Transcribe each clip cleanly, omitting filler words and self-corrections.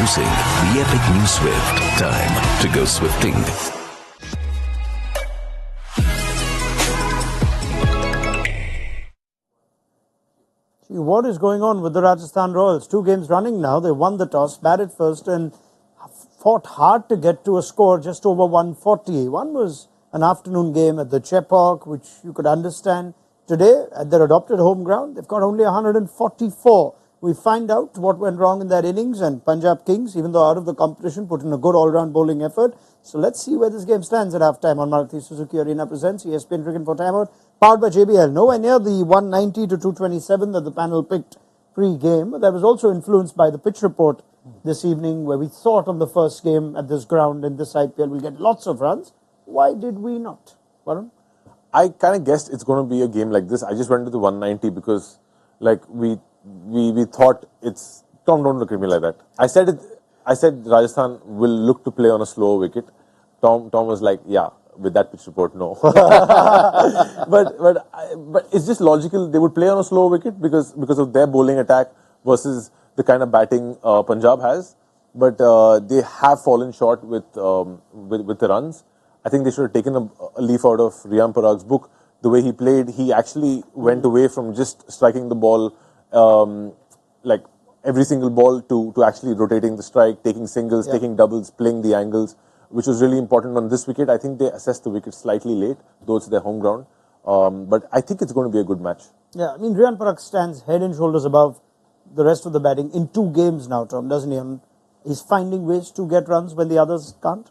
Introducing the epic new Swift. Time to go swifting. What is going on with the Rajasthan Royals? 2 games running now. They won the toss, batted first, and fought hard to get to a score just over 140. One was an afternoon game at the Chepauk, which you could understand. Today, at their adopted home ground, they've got only 144. We find out what went wrong in that innings, and Punjab Kings, even though out of the competition, put in a good all-round bowling effort. So let's see where this game stands at half-time on Maruti Suzuki Arena presents ESPN Cricket for Timeout, powered by JBL. Nowhere near the 190 to 227 that the panel picked pre-game, but that was also influenced by the pitch report this evening, where we thought on the first game at this ground in this IPL we'll get lots of runs. Why did we not? Varun? I kind of guessed it's going to be a game like this. I just went to the 190 because, like, we thought it's... Tom, don't look at me like that. I said Rajasthan will look to play on a slower wicket. Tom was like, yeah, with that pitch report, no. but it's just logical. They would play on a slower wicket because of their bowling attack versus the kind of batting Punjab has. But they have fallen short with the runs. I think they should have taken a leaf out of Riyan Parag's book. The way he played, he actually went away from just striking the ball, like every single ball, to actually rotating the strike, taking singles, taking doubles, playing the angles, which was really important on this wicket. I think they assessed the wicket slightly late, though it's their home ground. But I think it's going to be a good match. Yeah, I mean, Riyan Parag stands head and shoulders above the rest of the batting in 2 games now, Tom, doesn't he? And he's finding ways to get runs when the others can't.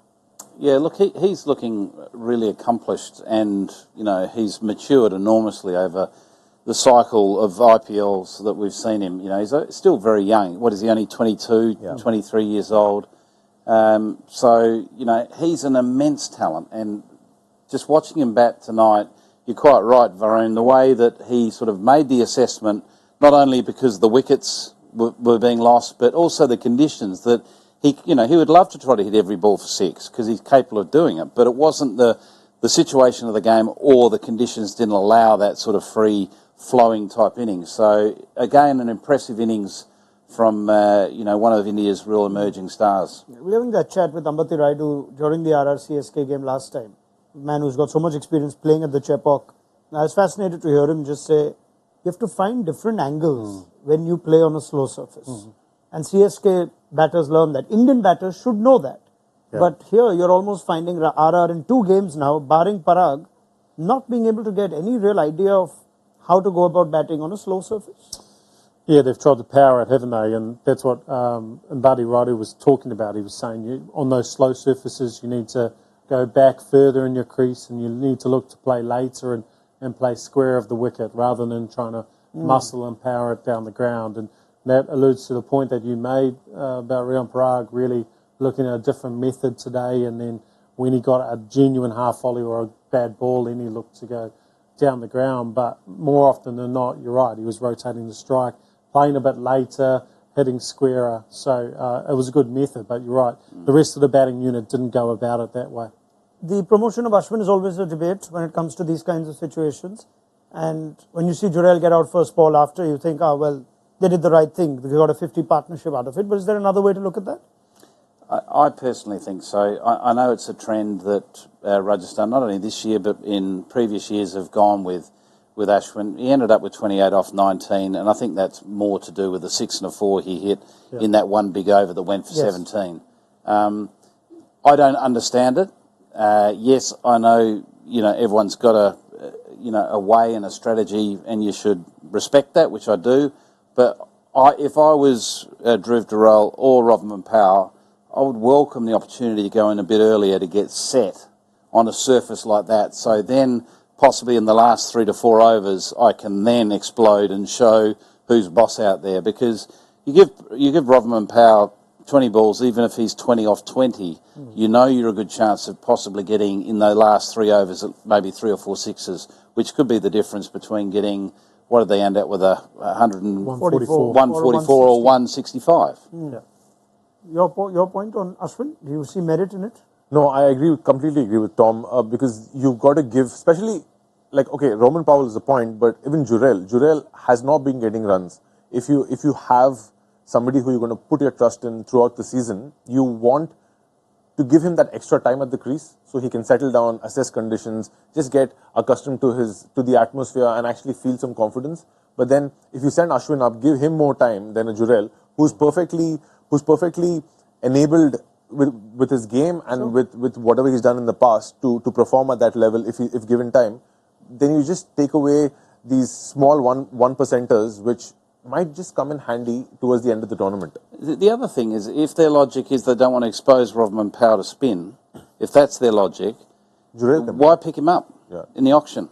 Yeah, look, he's looking really accomplished, and, you know, he's matured enormously over the cycle of IPLs that we've seen him. You know, he's still very young. What is he, only 22, 23 years old? So, you know, he's an immense talent, and just watching him bat tonight, you're quite right, Varun, the way that he sort of made the assessment, not only because the wickets were being lost, but also the conditions that he would love to try to hit every ball for 6 because he's capable of doing it, but it wasn't the situation of the game, or the conditions didn't allow that sort of free flowing type innings. So again, an impressive innings from one of India's real emerging stars. We were having that chat with Ambati Raidu during the RRCSK game last time. A man who's got so much experience playing at the Chepauk. I was fascinated to hear him just say, you have to find different angles when you play on a slow surface. And CSK batters learn that. Indian batters should know that. Yeah. But here you're almost finding RR in 2 games now, barring Parag, not being able to get any real idea of how to go about batting on a slow surface. Yeah, they've tried to power it, haven't they? And that's what Mbadi Radu was talking about. He was saying on those slow surfaces, you need to go back further in your crease, and you need to look to play later and play square of the wicket rather than trying to muscle and power it down the ground. And that alludes to the point that you made about Riyan Parag really looking at a different method today, and then when he got a genuine half volley or a bad ball, then he looked to go down the ground. But more often than not, you're right, he was rotating the strike, playing a bit later, hitting squarer. So it was a good method, but you're right, the rest of the batting unit didn't go about it that way. The promotion of Ashwin is always a debate when it comes to these kinds of situations. And when you see Jurel get out first ball after, you think, well, they did the right thing. They got a 50 partnership out of it. But is there another way to look at that? I personally think so. I know it's a trend that Rajasthan, not only this year, but in previous years, have gone with Ashwin. He ended up with 28 off 19, and I think that's more to do with the 6 and a 4 he hit in that one big over that went for 17. I don't understand it. Yes, I know, everyone's got a way and a strategy, and you should respect that, which I do. But if I was Dhruv Durrell or Rovman Powell, I would welcome the opportunity to go in a bit earlier to get set on a surface like that. So then, possibly in the last 3 to 4 overs, I can then explode and show who's boss out there. Because you give Rovman Powell 20 balls, even if he's 20 off 20, you're a good chance of possibly getting in the last 3 overs maybe 3 or 4 sixes, which could be the difference between getting, what did they end up with, 144 or 165. Yeah. Your point on Ashwin, do you see merit in it? No, I completely agree with Tom, because you've got to give, especially, Roman Powell is a point, but even Jurel has not been getting runs. If you have somebody who you're going to put your trust in throughout the season, you want to give him that extra time at the crease so he can settle down, assess conditions, just get accustomed to the atmosphere and actually feel some confidence. But then if you send Ashwin up, give him more time than a Jurel, who's perfectly enabled with his game and with whatever he's done in the past to perform at that level if given time, then you just take away these small one percenters which might just come in handy towards the end of the tournament. The other thing is, if their logic is they don't want to expose Rodman Power to spin, if that's their logic, why pick him up in the auction,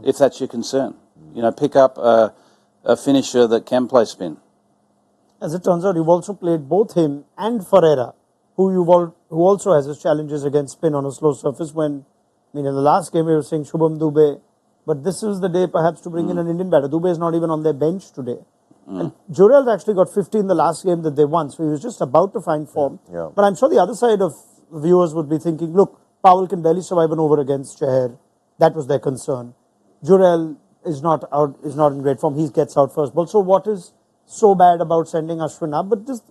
if that's your concern? You know, pick up a finisher that can play spin. As it turns out, you've also played both him and Ferreira, who also has his challenges against spin on a slow surface. In the last game we were saying Shubham Dubey, but this is the day perhaps to bring in an Indian batter. Dubey is not even on their bench today. And Jurel actually got 50 in the last game that they won, so he was just about to find form. Yeah. But I'm sure the other side of viewers would be thinking, look, Powell can barely survive an over against Chahar. That was their concern. Jurel is not in great form. He gets out first ball. So what is so bad about sending Ashwin up? But just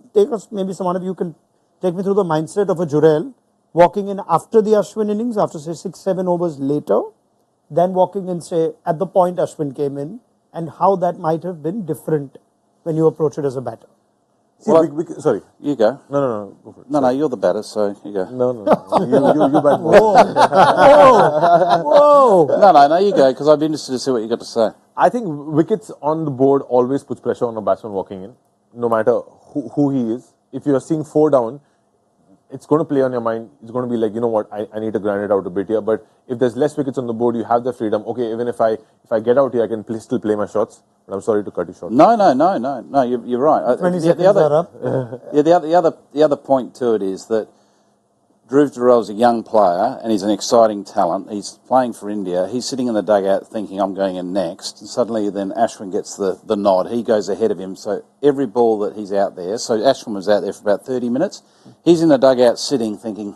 maybe some one of you can take me through the mindset of a Jurel walking in after the Ashwin innings, after say 6-7 overs later, then walking in say at the point Ashwin came in, and how that might have been different when you approach it as a batter. Sorry. You go. No. Go for it. No, you're the batter, so you go. No. You bat more. Whoa! No, you go, because I'd be interested to see what you got to say. I think wickets on the board always puts pressure on a batsman walking in, no matter who he is. If you're seeing 4 down, it's going to play on your mind. It's going to be like, you know what, I need to grind it out a bit here. But if there's less wickets on the board, you have the freedom. Okay, even if I get out here, I can still play my shots. But I'm sorry to cut you short. No, you're right. 20 seconds are up. The other point to it is that Dhruv Jurel's a young player and he's an exciting talent. He's playing for India. He's sitting in the dugout thinking, I'm going in next. And suddenly then Ashwin gets the nod. He goes ahead of him. So every ball that he's out there, so Ashwin was out there for about 30 minutes. He's in the dugout sitting thinking,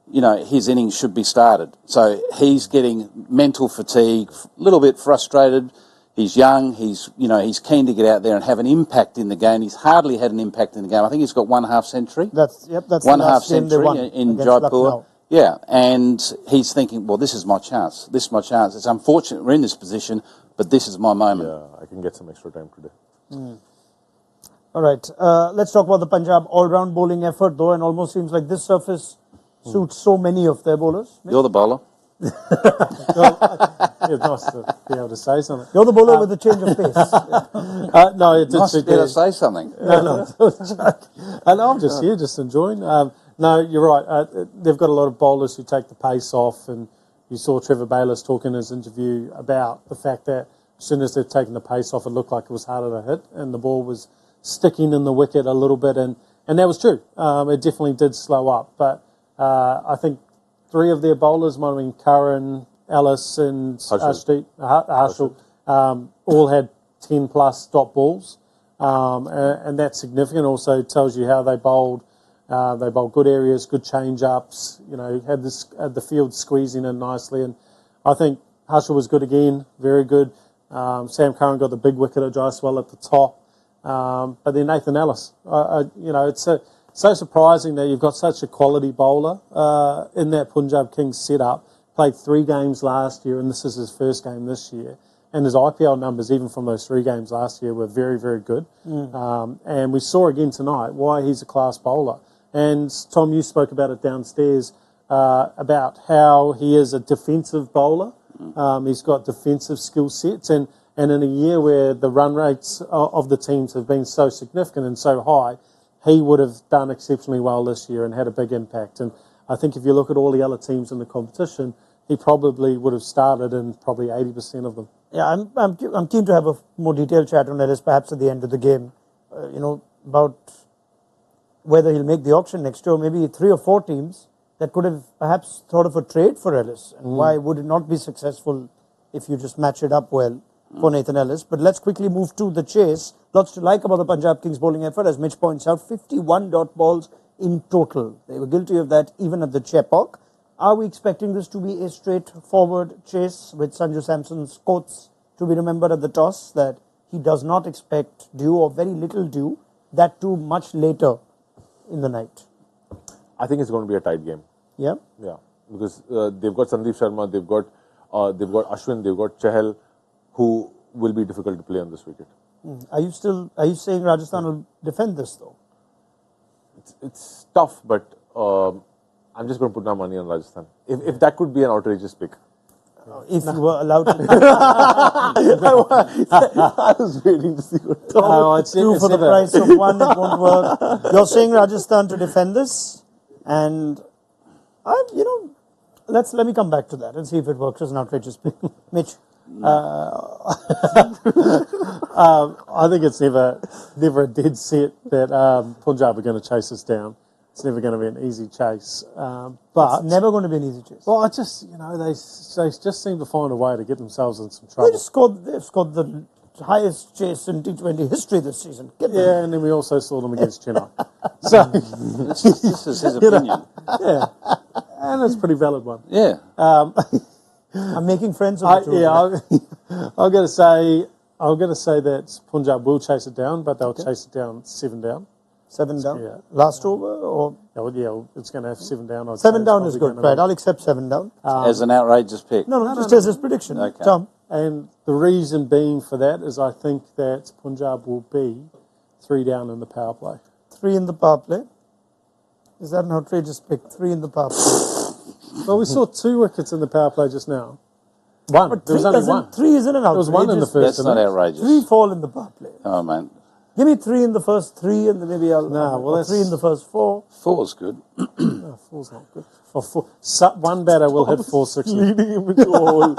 you know, his innings should be started. So he's getting mental fatigue, a little bit frustrated. He's young. He's keen to get out there and have an impact in the game. He's hardly had an impact in the game. I think he's got 1/2 century. That's one half century in Jaipur. Yeah, and he's thinking, well, this is my chance. This is my chance. It's unfortunate we're in this position, but this is my moment. Yeah, I can get some extra time today. All right, let's talk about the Punjab all-round bowling effort, though, and almost seems like this surface suits so many of their bowlers. You're the bowler. It's nice to be able to say something. You're the bowler with the change of pace. No, it did Nice to be able to say something. No, I'm just here, just enjoying. No, you're right. They've got a lot of bowlers who take the pace off, and you saw Trevor Bayliss talk in his interview about the fact that as soon as they've taken the pace off, it looked like it was harder to hit, and the ball was sticking in the wicket a little bit, and that was true. It definitely did slow up, but I think 3 of their bowlers, might have been Curran, Ellis and Harshal, all had 10-plus dot balls, and that's significant. Also tells you how they bowled. They bowled good areas, good change-ups, had the field squeezing in nicely, and I think Harshal was good again, very good. Sam Curran got the big wicket at Jaiswal at the top, but then Nathan Ellis, it's so surprising that you've got such a quality bowler in that Punjab Kings setup. Played 3 games last year, and this is his first game this year. And his IPL numbers, even from those 3 games last year, were very, very good. And we saw again tonight why he's a class bowler. And Tom, you spoke about it downstairs, about how he is a defensive bowler. He's got defensive skill sets. And in a year where the run rates of the teams have been so significant and so high, he would have done exceptionally well this year and had a big impact. And I think if you look at all the other teams in the competition, he probably would have started in probably 80% of them. Yeah, I'm keen to have a more detailed chat on Ellis perhaps at the end of the game, about whether he'll make the auction next year. Maybe 3 or 4 teams that could have perhaps thought of a trade for Ellis. And why would it not be successful if you just match it up well for Nathan Ellis? But let's quickly move to the chase. Lots to like about the Punjab Kings bowling effort, as Mitch points out, 51 dot balls in total. They were guilty of that even at the Chepauk. Are we expecting this to be a straightforward chase with Sanju Samson's quotes to be remembered at the toss, that he does not expect dew or very little dew that too much later in the night. I think it's going to be a tight game. Yeah? Yeah, because they've got Sandeep Sharma, they've got Ashwin, they've got Chahal, who will be difficult to play on this wicket. Are you saying Rajasthan will defend this though? It's tough, but I'm just going to put my money on Rajasthan. If that could be an outrageous pick. If you were allowed to. I was waiting to see what. Two for the price of one, it won't work. You're saying Rajasthan to defend this, and let me come back to that and see if it works as an outrageous pick. Mitch. I think it's never a dead set that Punjab are going to chase us down. It's never going to be an easy chase. But it's never going to be an easy chase. Well, they just seem to find a way to get themselves in some trouble. They've scored the highest chase in T20 history this season. Yeah, and then we also saw them against Chennai. So this is his opinion. Yeah, and it's a pretty valid one. Yeah. I'm making friends with the two. Yeah, I'm going to say that Punjab will chase it down, but they'll chase it down 7 down. 7 down? Yeah. Last over? Or? Yeah, it's going to have 7 down. 7 down is good, right? I'll accept 7 down. As an outrageous pick? No, just as his prediction. Okay. Tom? And the reason being for that is I think that Punjab will be 3 down in the power play. 3 in the power play? Is that an outrageous pick? 3 in the power play? Well, we saw 2 wickets in the power play just now. 1. But there was only 1. 3 isn't an outrageous. There was 1 in the first. That's not outrageous. 3 fall in the power play. Oh, man. Give me 3 in the first 3 and then maybe I'll... well, 3 in the first 4. 4's good. No, 4's not good. One batter will hit 4 sixes. Leading him into all.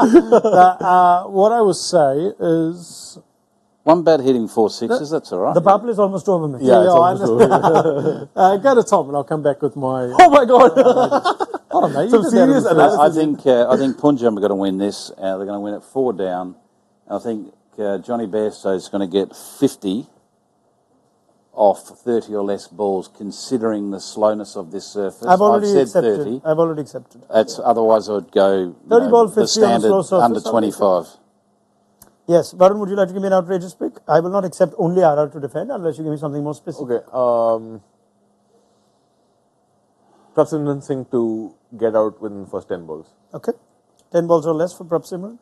What I would say is... One bat hitting 4 sixes, that's all right. The power play is almost over, mate. Yeah, I understand. Go to Tom and I'll come back with my... Oh my God! Hold on, mate. Some serious analysis. I think Punjab are going to win this. They're going to win it 4 down. I think Johnny Bairstow is going to get 50 off 30 or less balls, considering the slowness of this surface. I've already accepted 30. I've already accepted. Otherwise I would go 30 ball 50 the standard on a slow surface, under 25. Yes, Varun, would you like to give me an outrageous pick? I will not accept only RR to defend unless you give me something more specific. Okay. Prabhsimran Singh to get out within the first 10 balls. Okay. 10 balls or less for Prabhsimran?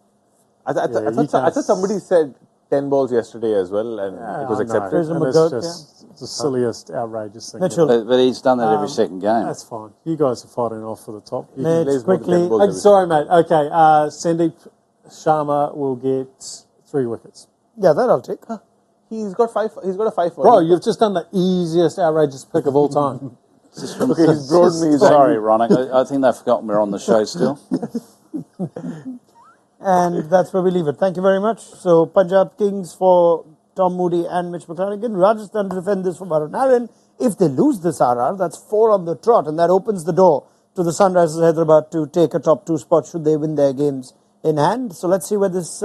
I thought somebody said 10 balls yesterday as well, and it was accepted. It's the silliest, outrageous thing. Mitchell. But he's done that every second game. That's fine. You guys are fighting off for the top. Mitch, quickly. Sorry, mate. Okay, Sandeep Sharma will get 3 wickets. Yeah, that I'll take. He's got a 5. Bro, you've just done the easiest, outrageous pick of all time. Okay, he's broadened me. Sorry, Raunak. I think they've forgotten we're on the show still. And that's where we leave it. Thank you very much. So, Punjab Kings for Tom Moody and Mitch McClenaghan. Rajasthan to defend this for Varun. If they lose this RR, that's 4 on the trot, and that opens the door to the Sunrisers Hyderabad to take a top 2 spot should they win their games in hand. So, let's see where this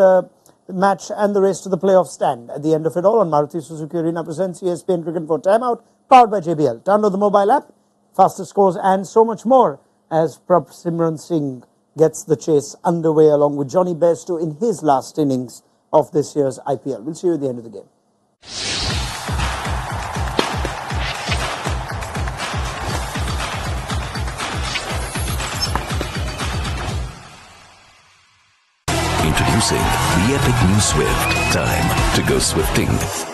match and the race to the playoffs stand. At the end of it all, on Maruti Suzuki Arena presents ESPN Cricket for Timeout, powered by JBL. Download the mobile app, faster scores, and so much more as Prabhsimran Singh gets the chase underway along with Johnny Bairstow in his last innings of this year's IPL. We'll see you at the end of the game. Introducing the epic new Swift. Time to go swifting.